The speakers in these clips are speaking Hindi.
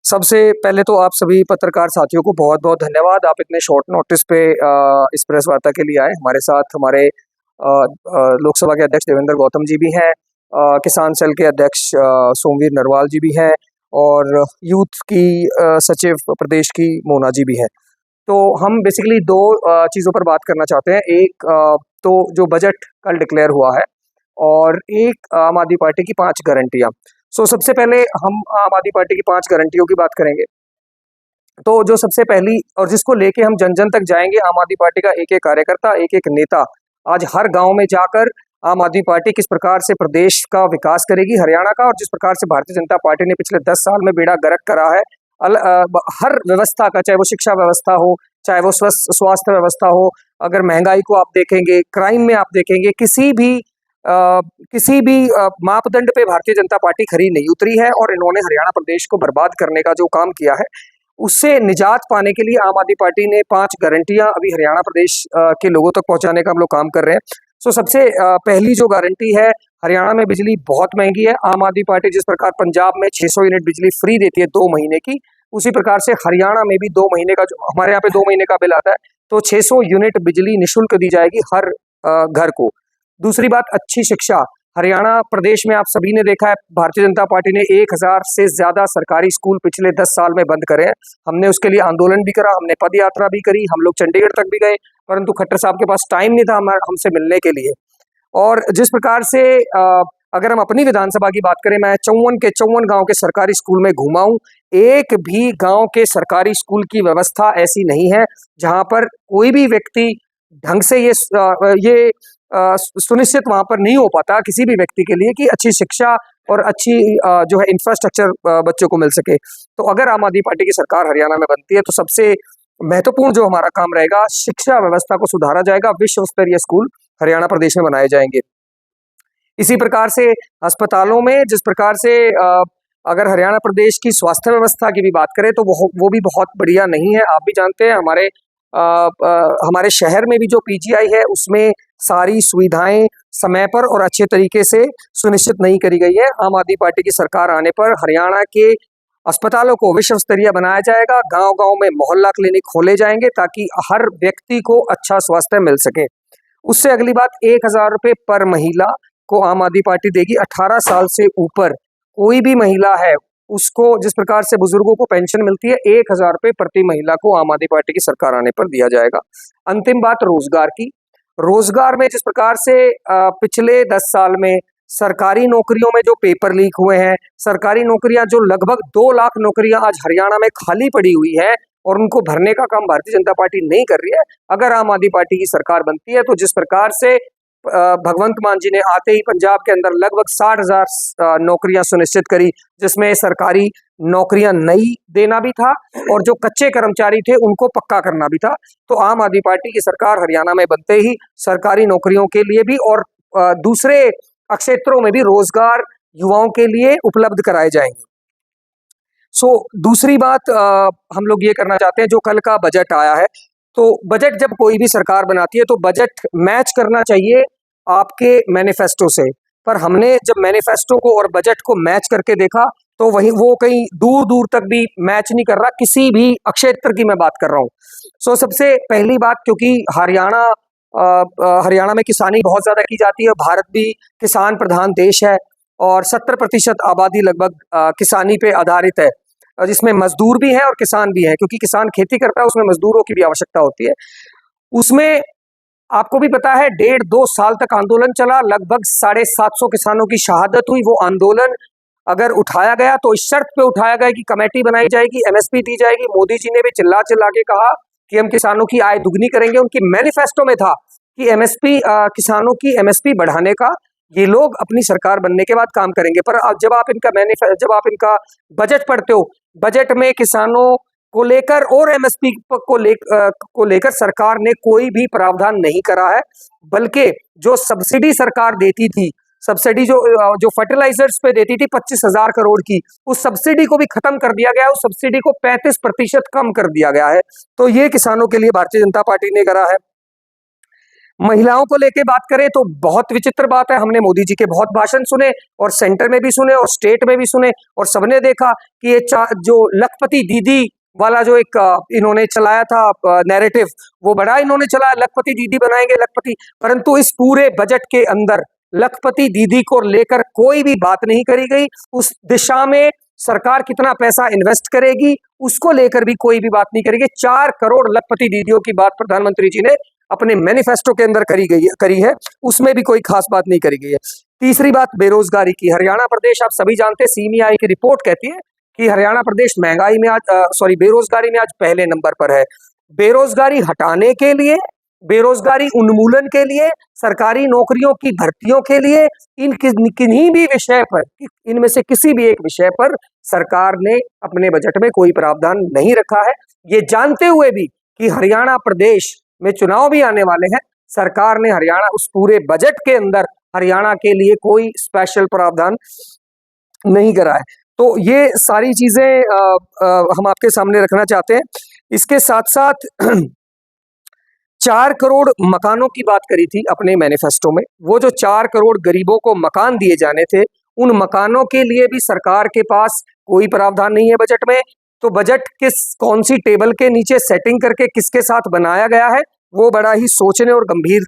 सबसे पहले तो आप सभी पत्रकार साथियों को बहुत-बहुत धन्यवाद। आप इतने शॉर्ट नोटिस पे इस प्रेस वार्ता के लिए आए। हमारे साथ हमारे लोकसभा के अध्यक्ष देवेंद्र गौतम जी भी हैं, किसान सेल के अध्यक्ष सोमवीर नरवाल जी भी हैं और यूथ की सचिव प्रदेश की मोना जी भी हैं। तो हम बेसिकली 2 चीज़ों पर बात करना चाहते हैं। एक तो जो बजट कल डिक्लेयर हुआ है और एक आम आदमी पार्टी की 5 गारंटियाँ। सबसे पहले हम आम आदमी पार्टी की 5 गारंटियों की बात करेंगे। तो जो सबसे पहली और जिसको लेके हम जन-जन तक जाएँगे, आम आदमी पार्टी का एक-एक कार्यकर्ता, एक-एक नेता आज हर गाँव में जाकर आम आदमी पार्टी किस प्रकार से प्रदेश का विकास करेगी, हरियाणा का, और जिस प्रकार से भारतीय जनता पार्टी ने पिछले 10 साल में बेड़ा गर्क करा है, हर व्यवस्था का, चाहे वो शिक्षा व्यवस्था हो, चाहे वो स्वास्थ्य व्यवस्था हो, अगर महंगाई को आप देखेंगे, क्राइम में आप देखेंगे, किसी भी मापदंड पे भारतीय जनता पार्टी खरी नहीं उतरी है और इन्होंने हरियाणा प्रदेश को बर्बाद करने का जो काम किया है, उससे निजात पाने के लिए आम आदमी पार्टी ने 5 गारंटियां अभी हरियाणा प्रदेश के लोगों तक पहुंचाने का हम लोग काम कर रहे हैं। सबसे पहली जो गारंटी है, हरियाणा में बिजली बहुत महंगी है। आम आदमी पार्टी जिस प्रकार पंजाब में 600 यूनिट बिजली फ्री देती है 2 महीने की, उसी प्रकार से हरियाणा में भी 2 महीने का, जो हमारे यहाँ पे 2 महीने का बिल आता है, तो 600 यूनिट बिजली निःशुल्क दी जाएगी हर घर को। दूसरी बात, अच्छी शिक्षा। हरियाणा प्रदेश में आप सभी ने देखा है, भारतीय जनता पार्टी ने 1000 से ज्यादा सरकारी स्कूल पिछले 10 साल में बंद करे हैं। हमने उसके लिए आंदोलन भी करा, हमने पद यात्रा भी करी, हम लोग चंडीगढ़ तक भी गए, परंतु खट्टर साहब के पास टाइम नहीं था हमसे मिलने के लिए। और जिस प्रकार से अगर हम अपनी विधानसभा की बात करें, मैं 54 गांव के सरकारी स्कूल में घूमा हूं, एक भी गांव के सरकारी स्कूल की व्यवस्था ऐसी नहीं है जहां पर कोई भी व्यक्ति ढंग से ये सुनिश्चित वहां पर नहीं हो पाता किसी भी व्यक्ति के लिए कि अच्छी शिक्षा और अच्छी जो है इंफ्रास्ट्रक्चर बच्चों को मिल सके। तो अगर आम आदमी पार्टी की सरकार हरियाणा में बनती है तो सबसे महत्वपूर्ण जो हमारा काम रहेगा, शिक्षा व्यवस्था को सुधारा जाएगा, विश्व स्तरीय स्कूल हरियाणा प्रदेश में बनाए जाएंगे। इसी प्रकार से अस्पतालों में जिस प्रकार से अगर हरियाणा प्रदेश की स्वास्थ्य व्यवस्था की भी बात करें तो वो भी बहुत बढ़िया नहीं है। आप भी जानते हैं, हमारे शहर में भी जो पीजीआई है उसमें सारी सुविधाएं समय पर और अच्छे तरीके से सुनिश्चित नहीं करी गई है। आम आदमी पार्टी की सरकार आने पर हरियाणा के अस्पतालों को विश्व स्तरीय बनाया जाएगा, गांव-गांव में मोहल्ला क्लिनिक खोले जाएंगे ताकि हर व्यक्ति को अच्छा स्वास्थ्य मिल सके। उससे अगली बात, 1000 रुपये पर महिला को आम आदमी पार्टी देगी। 18 साल से ऊपर कोई भी महिला है उसको, जिस प्रकार से बुजुर्गों को पेंशन मिलती है, 1000 रुपये प्रति महिला को आम आदमी पार्टी की सरकार आने पर दिया जाएगा। अंतिम बात रोजगार की। रोजगार में जिस प्रकार से पिछले 10 साल में सरकारी नौकरियों में जो पेपर लीक हुए हैं, सरकारी नौकरियां जो लगभग 2 लाख नौकरियां आज हरियाणा में खाली पड़ी हुई है और उनको भरने का काम भारतीय जनता पार्टी नहीं कर रही है। अगर आम आदमी पार्टी की सरकार बनती है तो जिस प्रकार से भगवंत मान जी ने आते ही पंजाब के अंदर लगभग 60,000 नौकरियां सुनिश्चित करी, जिसमें सरकारी नौकरियां नई देना भी था और जो कच्चे कर्मचारी थे उनको पक्का करना भी था। तो आम आदमी पार्टी की सरकार हरियाणा में बनते ही सरकारी नौकरियों के लिए भी और दूसरे क्षेत्रों में भी रोजगार युवाओं के लिए उपलब्ध कराए जाएंगे। दूसरी बात हम लोग ये करना चाहते हैं, जो कल का बजट आया है, तो बजट जब कोई भी सरकार बनाती है तो बजट मैच करना चाहिए आपके मैनिफेस्टो से। पर हमने जब मैनिफेस्टो को और बजट को मैच करके देखा तो वही वो कहीं दूर दूर तक भी मैच नहीं कर रहा, किसी भी क्षेत्र की मैं बात कर रहा हूँ। सबसे पहली बात, क्योंकि हरियाणा में किसानी बहुत ज्यादा की जाती है, भारत भी किसान प्रधान देश है और 70% आबादी लगभग किसानी पे आधारित है, जिसमें मजदूर भी हैं और किसान भी हैं, क्योंकि किसान खेती करता है उसमें मजदूरों की भी आवश्यकता होती है। उसमें आपको भी पता है 1.5-2 साल तक आंदोलन चला, लगभग 750 किसानों की शहादत हुई। वो आंदोलन अगर उठाया गया तो इस शर्त पे उठाया गया कि कमेटी बनाई जाएगी, एमएसपी दी जाएगी। मोदी जी ने भी चिल्ला चिल्ला के कहा कि हम किसानों की आय दुगनी करेंगे। उनकी मैनिफेस्टो में था कि किसानों की एमएसपी बढ़ाने का ये लोग अपनी सरकार बनने के बाद काम करेंगे। पर जब आप इनका बजट पढ़ते हो, बजट में किसानों को लेकर और एमएसपी को लेकर सरकार ने कोई भी प्रावधान नहीं करा है, बल्कि जो सब्सिडी सरकार देती थी, सब्सिडी जो फर्टिलाइजर्स पे देती थी 25,000 करोड़ की, उस सब्सिडी को भी खत्म कर दिया गया है। उस सब्सिडी को 35% कम कर दिया गया है। तो ये किसानों के लिए भारतीय जनता पार्टी ने करा है। महिलाओं को लेके बात करें तो बहुत विचित्र बात है। हमने मोदी जी के बहुत भाषण सुने और सेंटर में भी सुने और स्टेट में भी सुने और सबने देखा कि ये जो लखपति दीदी वाला जो एक इन्होंने चलाया था नैरेटिव, वो बड़ा इन्होंने चलाया, लखपति दीदी बनाएंगे लखपति, परंतु इस पूरे बजट के अंदर लखपति दीदी को लेकर कोई भी बात नहीं करी गई। उस दिशा में सरकार कितना पैसा इन्वेस्ट करेगी उसको लेकर भी कोई भी बात नहीं करेगी। 4 करोड़ लखपति दीदियों की बात प्रधानमंत्री जी ने अपने मैनिफेस्टो के अंदर करी है, उसमें भी कोई खास बात नहीं करी गई है। तीसरी बात बेरोजगारी की। हरियाणा प्रदेश आप सभी जानते हैं, सीएमआई की रिपोर्ट कहती है कि हरियाणा प्रदेश महंगाई में आज बेरोजगारी में आज पहले नंबर पर है। बेरोजगारी हटाने के लिए, बेरोजगारी उन्मूलन के लिए, सरकारी नौकरियों की भर्तियों के लिए किन्हीं भी विषय पर, इनमें से किसी भी एक विषय पर सरकार ने अपने बजट में कोई प्रावधान नहीं रखा है। ये जानते हुए भी कि हरियाणा प्रदेश में चुनाव भी आने वाले हैं, सरकार ने हरियाणा उस पूरे बजट के अंदर हरियाणा के लिए कोई स्पेशल प्रावधान नहीं करा है। तो ये सारी चीजें हम आपके सामने रखना चाहते हैं। इसके साथ साथ 4 करोड़ मकानों की बात करी थी अपने मैनिफेस्टो में। वो जो 4 करोड़ गरीबों को मकान दिए जाने थे, उन मकानों के लिए भी सरकार के पास कोई प्रावधान नहीं है बजट में। तो बजट कौन सी टेबल के नीचे सेटिंग करके किसके साथ बनाया गया है, वो बड़ा ही सोचने और गंभीर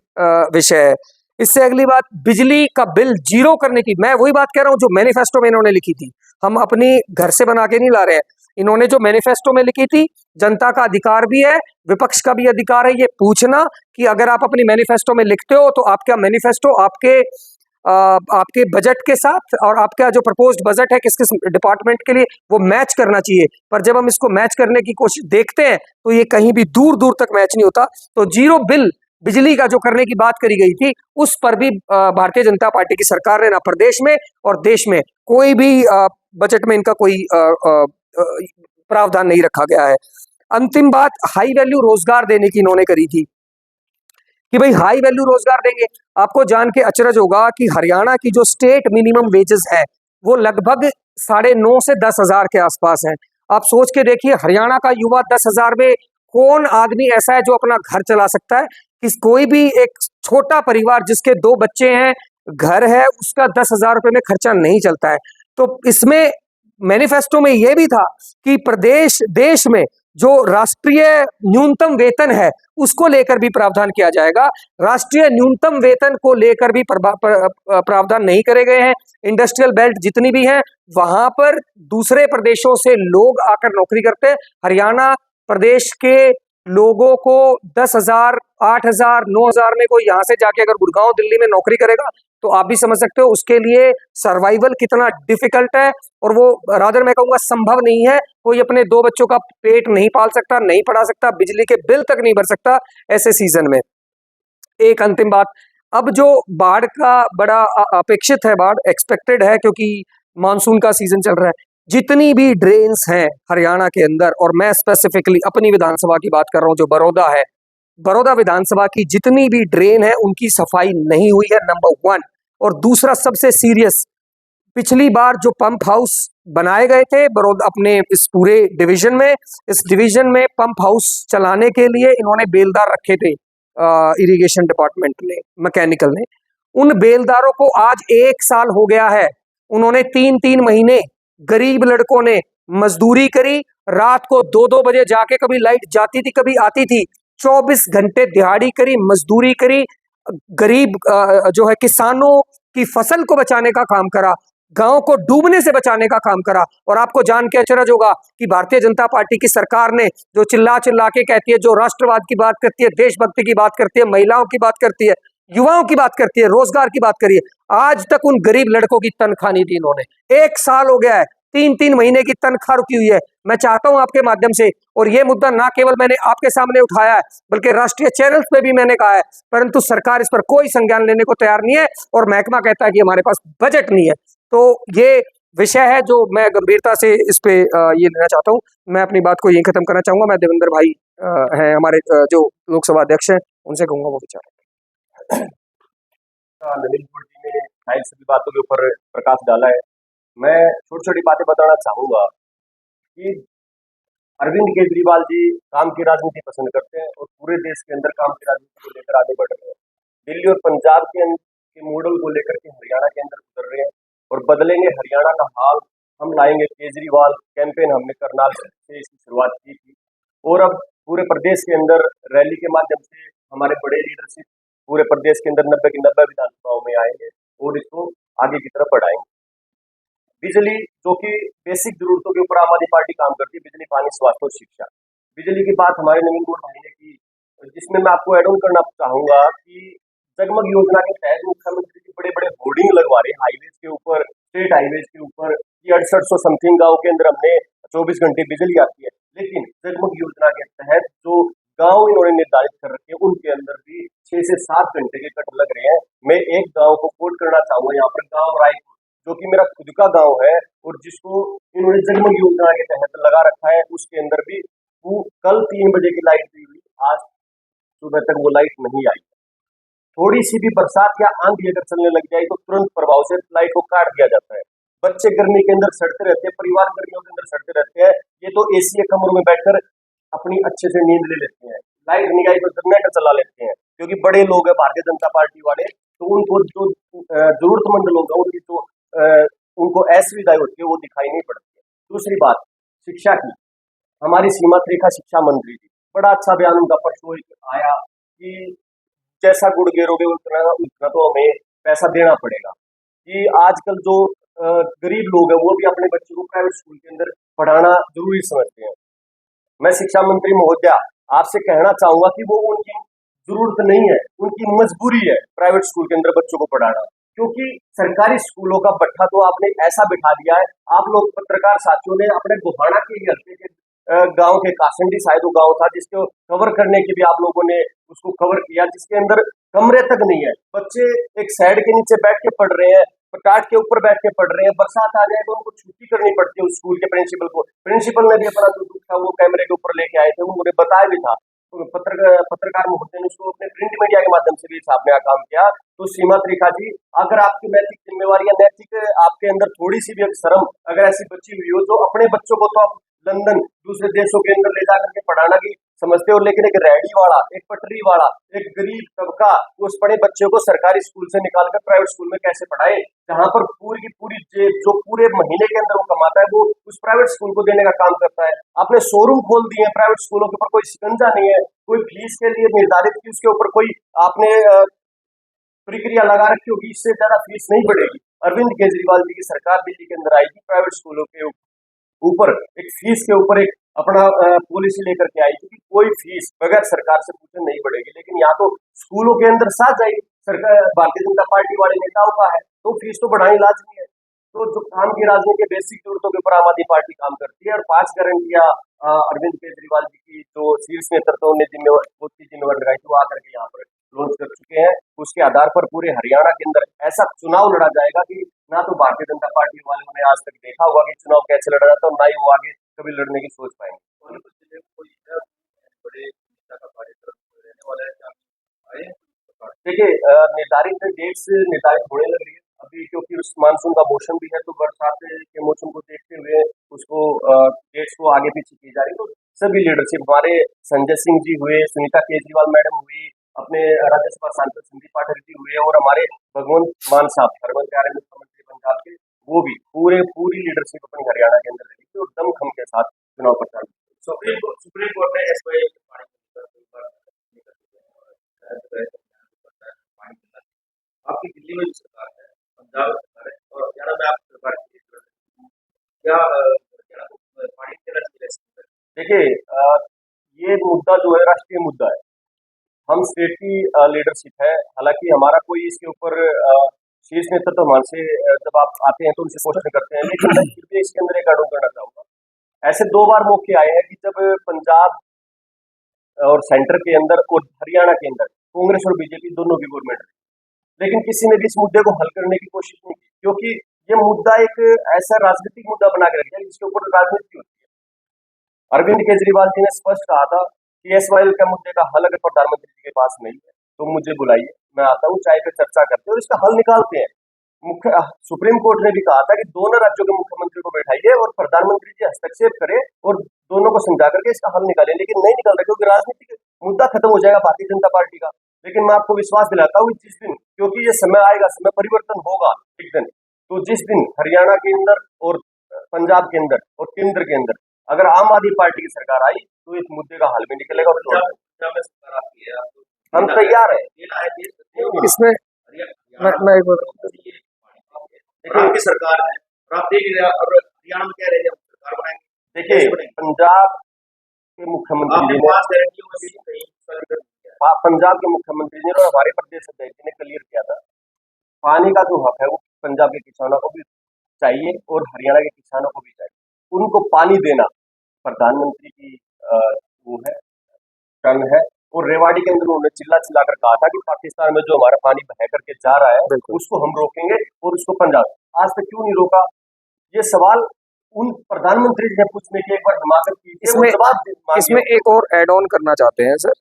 विषय है। इससे अगली बात, बिजली का बिल जीरो करने की, मैं वही बात कह रहा हूं जो मैनिफेस्टो में इन्होंने लिखी थी। हम अपनी घर से बना के नहीं ला रहे हैं, इन्होंने जो मैनिफेस्टो में लिखी थी, जनता का अधिकार भी है, विपक्ष का भी अधिकार है ये पूछना कि अगर आप अपनी मैनिफेस्टो में लिखते हो तो आपका मैनिफेस्टो आपके बजट के साथ और आपका जो प्रपोज्ड बजट है किस किस डिपार्टमेंट के लिए, वो मैच करना चाहिए। पर जब हम इसको मैच करने की कोशिश देखते हैं तो ये कहीं भी दूर दूर तक मैच नहीं होता। तो जीरो बिल बिजली का जो करने की बात करी गई थी, उस पर भी भारतीय जनता पार्टी की सरकार ने ना प्रदेश में और देश में कोई भी बजट में इनका कोई प्रावधान नहीं रखा गया है। अंतिम बात, हाई वैल्यू रोजगार देने की इन्होंने करी थी कि भाई हाई वैल्यू रोजगार देंगे। आपको जान के अचरज होगा कि हरियाणा की जो स्टेट मिनिमम वेजेस है वो लगभग 9.5 से 10,000 के आसपास है। आप सोच के देखिए, हरियाणा का युवा 10,000 में कौन आदमी ऐसा है जो अपना घर चला सकता है? कोई भी एक छोटा परिवार जिसके 2 बच्चे हैं, घर है, उसका 10,000 रुपए में खर्चा नहीं चलता है। तो इसमें मैनिफेस्टो में यह भी था कि प्रदेश देश में जो राष्ट्रीय न्यूनतम वेतन है उसको लेकर भी प्रावधान किया जाएगा। राष्ट्रीय न्यूनतम वेतन को लेकर भी प्रावधान नहीं करे गए हैं। इंडस्ट्रियल बेल्ट जितनी भी है वहां पर दूसरे प्रदेशों से लोग आकर नौकरी करते हैं। हरियाणा प्रदेश के लोगों को 10,000, 8,000, 9,000 में कोई यहाँ से जाके अगर गुड़गांव दिल्ली में नौकरी करेगा तो आप भी समझ सकते हो उसके लिए सर्वाइवल कितना डिफिकल्ट है। और वो रादर मैं कहूंगा संभव नहीं है। कोई अपने 2 बच्चों का पेट नहीं पाल सकता, नहीं पढ़ा सकता, बिजली के बिल तक नहीं भर सकता ऐसे सीजन में। एक अंतिम बात, अब जो बाढ़ का बड़ा अपेक्षित है, बाढ़ एक्सपेक्टेड है क्योंकि मानसून का सीजन चल रहा है। जितनी भी ड्रेन्स हैं हरियाणा के अंदर, और मैं स्पेसिफिकली अपनी विधानसभा की बात कर रहा हूं जो बड़ौदा है, बड़ौदा विधानसभा की जितनी भी ड्रेन है उनकी सफाई नहीं हुई है, नंबर 1। और दूसरा सबसे सीरियस, पिछली बार जो पंप हाउस बनाए गए थे बड़ौदा अपने इस पूरे डिवीजन में, इस डिवीजन में पंप हाउस चलाने के लिए इन्होंने बेलदार रखे थे इरिगेशन डिपार्टमेंट ने, मैकेनिकल ने। उन बेलदारों को आज 1 साल हो गया है। उन्होंने 3-3 महीने गरीब लड़कों ने मजदूरी करी, रात को 2-2 बजे जाके, कभी लाइट जाती थी कभी आती थी, 24 घंटे दिहाड़ी करी, मजदूरी करी, गरीब जो है किसानों की फसल को बचाने का काम करा, गांव को डूबने से बचाने का काम करा। और आपको जान के अचरज होगा कि भारतीय जनता पार्टी की सरकार ने जो चिल्ला चिल्ला के कहती है, जो राष्ट्रवाद की बात करती है, देशभक्ति की बात करती है, महिलाओं की बात करती है, युवाओं की बात करती है, रोजगार की बात करिए, आज तक उन गरीब लड़कों की तनख्वाह नहीं दी इन्होंने। 1 साल हो गया है, 3-3 महीने की तनख्वाह रुकी हुई है। मैं चाहता हूं आपके माध्यम से, और ये मुद्दा ना केवल मैंने आपके सामने उठाया है बल्कि राष्ट्रीय चैनल्स पे भी मैंने कहा है, परंतु सरकार इस पर कोई संज्ञान लेने को तैयार नहीं है और महकमा कहता है कि हमारे पास बजट नहीं है। तो ये विषय है जो मैं गंभीरता से इस पे ये लेना चाहता हूँ। मैं अपनी बात को यहीं खत्म करना चाहूंगा। मैं देवेंद्र भाई हैं हमारे जो लोकसभा अध्यक्ष हैं, उनसे कहूंगा वो विचार। नलिन जी ने शायद सभी बातों के ऊपर प्रकाश डाला है। मैं छोटी छोटी बातें बताना चाहूंगा कि अरविंद केजरीवाल जी काम की राजनीति पसंद करते हैं और पूरे देश के अंदर काम की राजनीति को लेकर आगे बढ़ रहे हैं। दिल्ली और पंजाब के मॉडल को लेकर के हरियाणा के अंदर उतर रहे हैं और बदलेंगे हरियाणा का हाल, हम लाएंगे केजरीवाल कैंपेन हमने करनाल से इसकी शुरुआत की थी। और अब पूरे प्रदेश के अंदर रैली के माध्यम से हमारे बड़े लीडरशिप पूरे प्रदेश के अंदर 90 की 90 विधानसभाओं में आएंगे और इसको आगे की तरफ बढ़ाएंगे। बिजली जो कि बेसिक जरूरतों के ऊपर आम आदमी पार्टी काम करती है, बिजली, पानी, स्वास्थ्य और शिक्षा। बिजली की बात हमारे नवीन गौड़ भाई ने की, जिसमें मैं आपको एड ऑन करना चाहूंगा कि जगमग योजना के तहत मुख्यमंत्री जी बड़े बड़े होर्डिंग लगवा रहे हैं हाईवेज के ऊपर, स्टेट हाईवेज के ऊपर कि 6800 समथिंग गाँव के अंदर हमने 24 घंटे बिजली आती है। लेकिन जगमग योजना के तहत जो गांव इन्होंने निर्धारित कर रखे हैं उनके अंदर भी 6 से 7 घंटे के कट लग रहे हैं। मैं एक गांव को कोट करना चाहूंगा यहाँ पर, गांव रायपुर, जो कि मेरा खुद का गांव है और जिसको इन्होंने जगमग योजना के तहत लगा रखा है, उसके अंदर भी वो कल 3 बजे की लाइट दी हुई, आज सुबह तक वो लाइट नहीं आई। थोड़ी सी भी बरसात या आंधी अगर चलने लग जाए तो तुरंत प्रभाव से लाइट को काट दिया जाता है। बच्चे गर्मी के अंदर सड़ते रहते हैं, परिवार गर्मियों के अंदर सड़ते रहते हैं, ये तो एसी के कमरों में बैठकर अपनी अच्छे से नींद ले लेते हैं, लाइट नहीं आई तो जनरेटर चला लेते हैं, क्योंकि बड़े लोग हैं भारतीय जनता पार्टी वाले, तो उनको जो जरूरतमंद लोग हैं उनकी जो उनको असुविधाएं होती है वो दिखाई नहीं पड़ती है। दूसरी बात शिक्षा की, हमारी सीमा रेखा शिक्षा मंत्री जी, बड़ा अच्छा बयान उनका परसों आया कि जैसा गुड़ गेरोगे उतना उतना तो हमें पैसा देना पड़ेगा, कि आजकल जो गरीब लोग हैं वो भी अपने बच्चों को प्राइवेट स्कूल के अंदर पढ़ाना जरूरी समझते हैं। मैं शिक्षा मंत्री महोदया आपसे कहना चाहूंगा कि वो उनकी जरूरत नहीं है, उनकी मजबूरी है प्राइवेट स्कूल के अंदर बच्चों को पढ़ाना, क्योंकि सरकारी स्कूलों का बट्ठा तो आपने ऐसा बिठा दिया है। आप लोग पत्रकार साथियों ने अपने गोहाना के ही हल्के के गांव के कासंडी शायद वो गांव था जिसको कवर करने के भी आप लोगों ने उसको कवर किया, जिसके अंदर कमरे तक नहीं है, बच्चे एक साइड के नीचे बैठ के पढ़ रहे हैं, टाट के ऊपर बैठ के पढ़ रहे हैं, बरसात आ जाए तो उनको छुट्टी करनी पड़ती है उस स्कूल के प्रिंसिपल को। प्रिंसिपल ने भी अपना जो दुख था वो कैमरे के ऊपर लेके आए थे, उन्होंने बताया भी था, तो पत्रकार महोदय ने उसको अपने प्रिंट मीडिया के माध्यम से भी आपने काम किया। तो सीमा त्रिखा जी, अगर आपकी नैतिक जिम्मेवारी या नैतिक आपके अंदर थोड़ी सी भी शर्म अगर ऐसी बची हुई हो, तो अपने बच्चों को तो आप लंदन दूसरे देशों के अंदर ले जाकर के पढ़ाना की समझते हो, लेकिन एक रेहड़ी वाला, एक पटरी वाला, एक गरीब तबका उस पढ़े बच्चे को सरकारी स्कूल से निकालकर प्राइवेट स्कूल में कैसे पढ़ाए, जहां पर पूरी की पूरी जेब जो पूरे महीने के अंदर वो कमाता है वो उस प्राइवेट स्कूल को देने का काम करता है। आपने शोरूम खोल दिए हैं प्राइवेट स्कूलों के ऊपर, कोई शिकंजा नहीं है, कोई फीस के लिए निर्धारित की उसके ऊपर कोई आपने प्रक्रिया लगा रखी होगी, इससे ज्यादा फीस नहीं बढ़ेगी। अरविंद केजरीवाल जी की सरकार दिल्ली के अंदर आएगी, प्राइवेट स्कूलों के ऊपर एक फीस के ऊपर एक अपना पॉलिसी लेकर के आई थी कि कोई फीस बगैर सरकार से पूछे नहीं बढ़ेगी, लेकिन यहाँ तो स्कूलों के अंदर साझाई सरकार भारतीय जनता पार्टी वाले नेताओं का है, तो फीस तो बढ़ानी लाजमी है। तो जो काम की राजनीति के बेसिक जरूरतों के ऊपर आम आदमी पार्टी काम करती है, और 5 गारंटियां अरविंद केजरीवाल जी की जो शीर्ष नेतृत्व ने जिम्मेवार लगाई थी वो आकर के यहाँ पर लॉन्च कर चुके हैं। उसके आधार पर पूरे हरियाणा के अंदर ऐसा चुनाव लड़ा जाएगा कि ना तो भारतीय जनता पार्टी वालों ने आज तक देखा होगा कि चुनाव कैसे लड़ा जाता है, और ना ही वो आगे कभी लड़ने की सोच पाएंगे। देखिए निर्धारित डेट्स निर्धारित होने लग रही है अभी, क्योंकि उस मानसून का मौसम भी है, तो बरसात के मौसम को देखते हुए उसको डेट्स को आगे पीछे की जा रही है। तो सभी लीडरशिप हमारे संजय सिंह जी हुए, सुनीता केजरीवाल मैडम हुई, अपने राज्यसभा सांसद संदीप पाठक जी हुए, और हमारे भगवंत मान साहब हरवंत प्यारे मुख्यमंत्री पंजाब के, वो भी पूरी लीडरशिप अपनी हरियाणा के अंदर लगी थी और दमखम के साथ चुनाव प्रचार। सुप्रीम कोर्ट ने आपकी दिल्ली में सरकार है, पंजाब सरकार है और हरियाणा में आप सरकार क्या पानी के। देखिए ये मुद्दा जो है राष्ट्रीय मुद्दा है, हम स्टेट की लीडरशिप है, हालांकि हमारा कोई इसके ऊपर शीर्ष नेतृत्व हमारे से जब आप आते हैं तो उनसे क्वेश्चन करते हैं, लेकिन मैं फिर भी इसके अंदर एक एड करना चाहूंगा। ऐसे 2 बार मौके आए हैं कि जब पंजाब और सेंटर के अंदर और हरियाणा के अंदर कांग्रेस और बीजेपी दोनों की गवर्नमेंट है, लेकिन किसी ने भी इस मुद्दे को हल करने की कोशिश नहीं की, क्योंकि ये मुद्दा एक ऐसा राजनीतिक मुद्दा बना के रख दिया जिसके ऊपर राजनीति होती है। अरविंद केजरीवाल जी ने स्पष्ट कहा था कि एसवाईएल के मुद्दे का हल अगर प्रधानमंत्री जी के पास नहीं है तो मुझे बुलाइए, मैं आता हूँ, चाय पे चर्चा करते हैं और इसका हल निकालते हैं। सुप्रीम कोर्ट ने भी कहा था कि दोनों राज्यों के मुख्यमंत्री को बैठाइए और प्रधानमंत्री जी हस्तक्षेप करें और दोनों को समझा करके इसका हल निकालें, लेकिन नहीं निकल रहा, क्योंकि राजनीतिक मुद्दा खत्म हो जाएगा भारतीय जनता पार्टी का। लेकिन मैं आपको विश्वास दिलाता हूँ कि जिस दिन, क्योंकि ये समय आएगा, समय परिवर्तन होगा एक दिन, तो जिस दिन हरियाणा के अंदर और पंजाब के अंदर और केंद्र के अंदर अगर आम आदमी पार्टी की सरकार आई तो इस मुद्दे का हल भी निकलेगा और हम तैयार है। इसमें मैं एक बार- देखिए आपकी सरकार है और आप देख रहे हैं, और हरियाणा में कह रहे हैं हम सरकार बनाएंगे। देखिए पंजाब के मुख्यमंत्री जी ने पंजाब के मुख्यमंत्री जी ने और हमारे प्रदेश अध्यक्ष जी ने क्लियर किया था, पानी का जो हक है वो पंजाब के किसानों को भी चाहिए और हरियाणा के किसानों को भी चाहिए। उनको पानी देना प्रधानमंत्री की वो है, टर्न है। और रेवाड़ी के अंदर उन्होंने चिल्ला चिल्ला कर कहा था कि पाकिस्तान में जो हमारा पानी बह करके जा रहा है बिल्कुल। उसको हम रोकेंगे और उसको पंजाब। आज तक क्यों नहीं रोका? ये सवाल उन प्रधानमंत्री जी से पूछने की एक बार हिमाचल कीजिए, वो इसमें जवाब मांगिए। इसमें एक और ऐड ऑन करना चाहते हैं सर।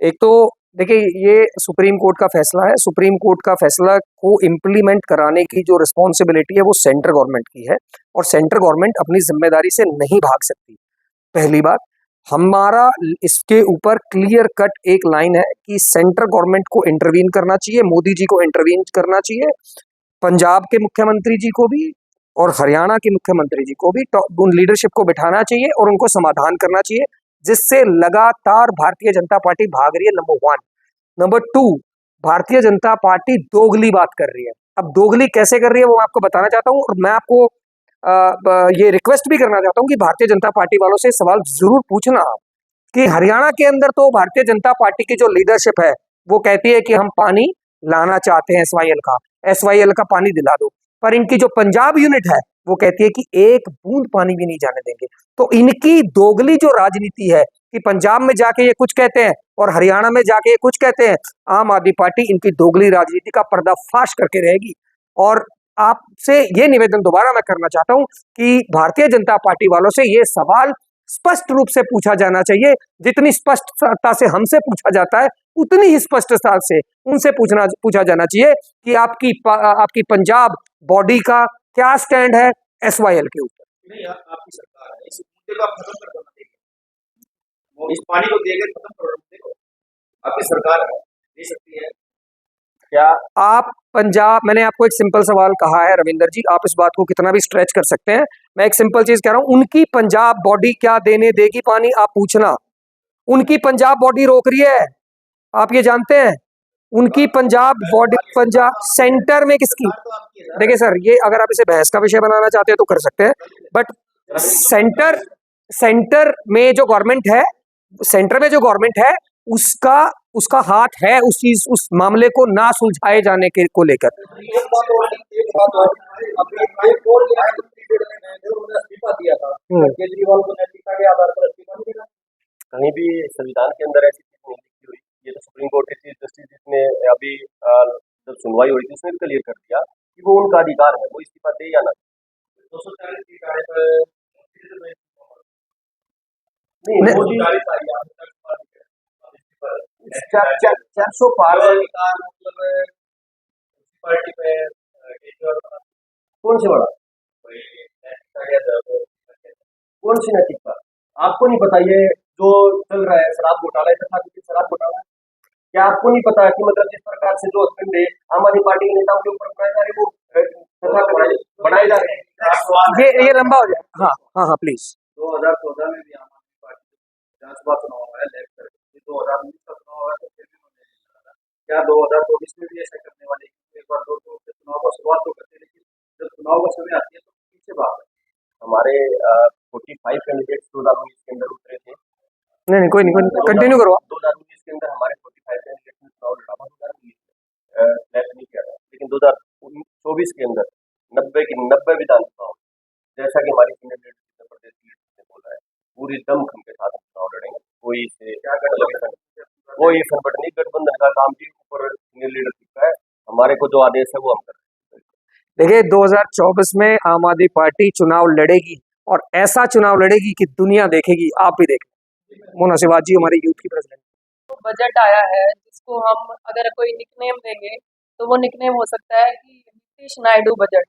एक तो देखिए, ये सुप्रीम कोर्ट का फैसला है। सुप्रीम कोर्ट का फैसला को इम्प्लीमेंट कराने की जो रिस्पॉन्सिबिलिटी है वो सेंट्रल गवर्नमेंट की है, और सेंट्रल गवर्नमेंट अपनी जिम्मेदारी से नहीं भाग सकती। पहली बात, हमारा इसके ऊपर क्लियर कट एक लाइन है कि सेंट्रल गवर्नमेंट को इंटरवीन करना चाहिए, मोदी जी को इंटरवीन करना चाहिए, पंजाब के मुख्यमंत्री जी को भी और हरियाणा के मुख्यमंत्री जी को भी उन लीडरशिप को बिठाना चाहिए और उनको समाधान करना चाहिए, जिससे लगातार भारतीय जनता पार्टी भाग रही है। Number one. Number two, Bharatiya Janata party दोगली बात कर रही है। अब दोगली कैसे कर रही है वो मैं आपको बताना चाहता हूं, और मैं आपको ये रिक्वेस्ट भी करना चाहता हूं कि भारतीय जनता पार्टी वालों से सवाल जरूर पूछना कि हरियाणा के अंदर तो भारतीय जनता पार्टी की जो लीडरशिप है वो कहती है कि हम पानी लाना चाहते हैं, एसवाईएल का पानी दिला दो, पर इनकी जो पंजाब यूनिट है वो कहती है कि एक बूंद पानी भी नहीं जाने देंगे। तो इनकी दोगली जो राजनीति है कि पंजाब में जाके ये कुछ कहते हैं और हरियाणा में जाके ये कुछ कहते हैं, आम आदमी पार्टी इनकी दोगली राजनीति का पर्दाफाश करके रहेगी। और आपसे ये निवेदन दोबारा मैं करना चाहता हूं कि भारतीय जनता पार्टी वालों से ये सवाल स्पष्ट रूप से पूछा जाना चाहिए। जितनी स्पष्टता से हमसे पूछा जाता है उतनी ही स्पष्टता से उनसे पूछा जाना चाहिए कि आपकी पंजाब बॉडी का क्या स्टैंड है एसवाईएल के ऊपर। नहीं, आपकी सरकार है, इस मुद्दे को आप खत्म कर दो ना, वो इस पानी को देकर खत्म करो मुद्दे को। आपकी सरकार है, दे सकती है क्या? आप पंजाब, मैंने आपको एक सिंपल सवाल कहा है रविंदर जी, आप इस बात को कितना भी स्ट्रेच कर सकते हैं। मैं एक सिंपल चीज कह रहा हूं, उनकी पंजाब बॉडी क्या देने देगी पानी, आप पूछना। उनकी पंजाब बॉडी रोक रही है, आप ये जानते हैं। उनकी पंजाब बॉडी, पंजाब सेंटर में किसकी, देखिए सर, ये अगर आप इसे बहस का विषय बनाना चाहते हैं तो कर सकते हैं, बट सेंटर में जो गवर्नमेंट है, सेंटर में जो गवर्नमेंट है उसका उसका हाथ है उस मामले को ना सुलझाए जाने के को लेकर। केजरीवाल को नैतिकता के आधार पर इस्तीफा नहीं देना, कहीं भी संविधान के अंदर ऐसी चीज नहीं लिखी हुई। ये तो सुप्रीम कोर्ट के चीफ जस्टिस जिसने अभी जब सुनवाई हुई थी उसने क्लियर कर दिया कि वो उनका अधिकार है, वो इस्तीफा दे या ना। 240 सीट आने पर नहीं, मोदी 400 पार मतलब पार्टी पे कौन से बड़ा कौन सी नैतिकता? आपको नहीं पता ये जो चल रहा है शराब घोटाला, शराब घोटाला, क्या आपको नहीं पता कि मतलब जिस प्रकार से जो हथकंडे आम आदमी पार्टी के नेताओं के ऊपर बनाए जा रहे वो बनाए जा रहे हैं? ये लंबा हो जाए। हाँ हाँ हाँ प्लीज। 2014 में भी आम आदमी पार्टी विधानसभा चुनाव हुआ है, 2019 का चुनाव हुआ है, तो फिर भी उन्होंने नहीं लड़ा। क्या 2024 में भी ऐसा करने वाले? एक बार दो चुनाव का शुरुआत तो करते, लेकिन जब चुनाव का समय आती है तो पीछे भाग हमारे 45 कैंडिडेट्स 2019 के अंदर उतरे थे। नहीं कोई नहीं, कंटिन्यू करो। 2019 के अंदर हमारे 45 कैंडिडेट्स ने चुनाव लड़ा, नहीं किया था, लेकिन 2024 के अंदर 90 की 90 विधानसभाओं, जैसा कि हमारी सीनियर लीडर उत्तर प्रदेश की ने बोला है, पूरी दमखम के साथ चुनाव लड़ेंगे। कोई से क्या कोई संकट नहीं, गठबंधन का काम भी ऊपर सीनियर लीडरशिप का है, हमारे को जो आदेश है वो हम कर रहे हैं। देखिए 2024 में आम आदमी पार्टी चुनाव लड़ेगी और ऐसा चुनाव लड़ेगी कि दुनिया देखेगी, आप भी देखें। मोना सिवाज जी हमारे यूथ की प्रेसिडेंट। बजट आया है जिसको हम अगर कोई निकनेम देंगे तो वो निकनेम हो सकता है कि नीतीश नायडू बजट।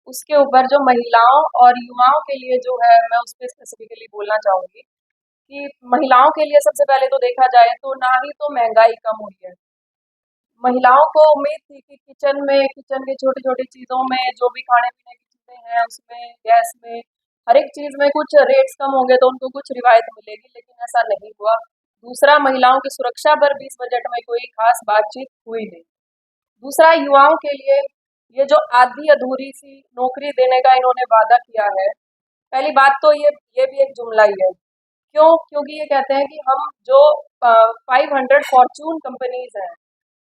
उसके ऊपर जो महिलाओं और युवाओं के लिए जो है, मैं उस पर स्पेसिफिकली बोलना चाहूँगी कि महिलाओं के लिए सबसे पहले तो देखा जाए तो ना ही तो महंगाई कम हुई है, महिलाओं को उम्मीद थी कि किचन की छोटी-छोटी चीज़ों में जो भी खाने-पीने की चीज़ें हैं उसमें, गैस में, हर एक चीज़ में कुछ रेट्स कम होंगे तो उनको कुछ रिवायत मिलेगी, लेकिन ऐसा नहीं हुआ। दूसरा, महिलाओं की सुरक्षा पर भी इस बजट में कोई खास बातचीत हुई नहीं। दूसरा, युवाओं के लिए ये जो आधी-अधूरी सी नौकरी देने का इन्होंने वादा किया है, पहली बात तो ये भी एक जुमला ही है। क्यों? क्योंकि ये कहते हैं कि हम जो 500 फॉर्च्यून कंपनीज़ हैं,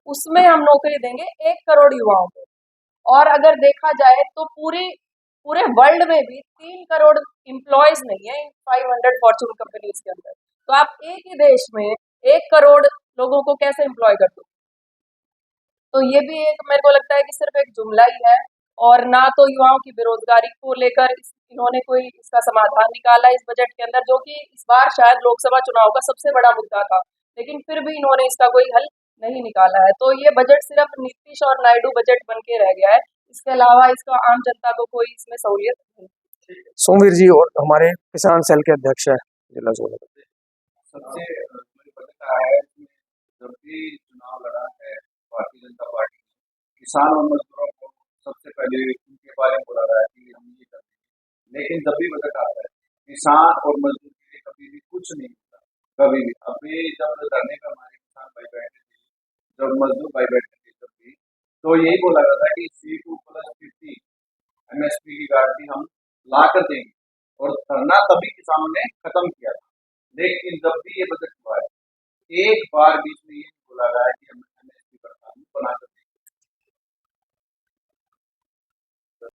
उसमें हम नौकरी देंगे 1 करोड़ युवाओं को। और अगर देखा जाए तो पूरे वर्ल्ड में भी 3 करोड़ एम्प्लॉइज़ नहीं है इन 500 फॉर्च्यून कंपनीज़ के अंदर। तो आप एक ही देश में 1 करोड़ लोगों को कैसे एम्प्लॉय कर दोगे? तो ये भी एक मेरे को लगता है कि सिर्फ एक जुमला ही है, और ना तो युवाओं की बेरोजगारी को लेकर इन्होंने कोई इसका समाधान निकाला इस बजट के अंदर, जो कि इस बार शायद लोकसभा चुनाव का सबसे बड़ा मुद्दा था, लेकिन फिर भी इन्होंने इसका कोई हल नहीं निकाला है। तो ये बजट सिर्फ नीतीश और नायडू बजट बन के रह गया है, इसके अलावा इसका आम जनता को कोई इसमें सहूलियत नहीं। सोमवीर जी और हमारे किसान सेल के अध्यक्ष हैं जिला सोनीपत। सबसे मुझे पता है कि जब भी चुनाव लड़ा है भारतीय जनता पार्टी ने, किसान और मजदूरों को सबसे पहले उनके बारे में बोला रहा है कि हम ये करेंगे, लेकिन जब भी बजट आता है किसान और मजदूर के लिए कभी भी कुछ नहीं होता, कभी भी। अभी जब धरने पर हमारे किसान भाई बैठे थे, जब मजदूर भाई बैठे थे, तब भी तो यही बोला गया था कि C2+50 MSP की गारंटी हम ला कर देंगे, और धरना तभी किसानों ने खत्म किया था। लेकिन जब भी ये बजट हुआ है, एक बार बीच में ये बोला गया है कि हम MSP पर कानून बना कर